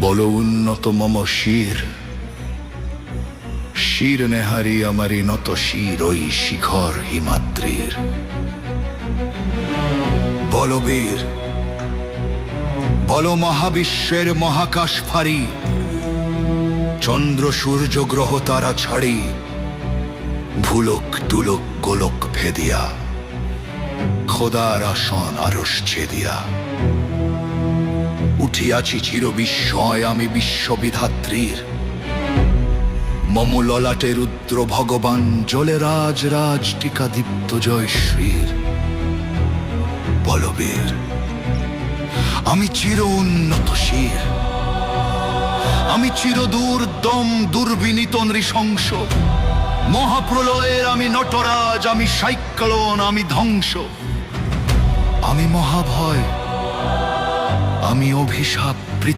বল উন্নত মম শির, শির নেহারি আমারি নত শির ওই শিখর হিমাদ্রির। বল বীর, বল মহাবিশ্বের মহাকাশ ফারি, চন্দ্র সূর্য গ্রহ তারা ছাড়ি, ভুলক তুলক গোলক ভেদিয়া, খোদার আসন আরশ ছেদিয়া। উঠিয়াছি চির বিস্ময় আমি বিশ্ববিধাত্রীর, মম ললাটে রুদ্র ভগবান জলে রাজ রাজ টিকা দীপ্ত জয়শ্রীর। বলবীর, আমি চির উন্নত শির, আমি চির দুর্দম দুর্বিনীত নৃশংস, মহাপ্রলয়ের আমি নটরাজ, আমি সাইক্লোন, আমি ধ্বংস, আমি মহাভয়, আমি অভিশাপ,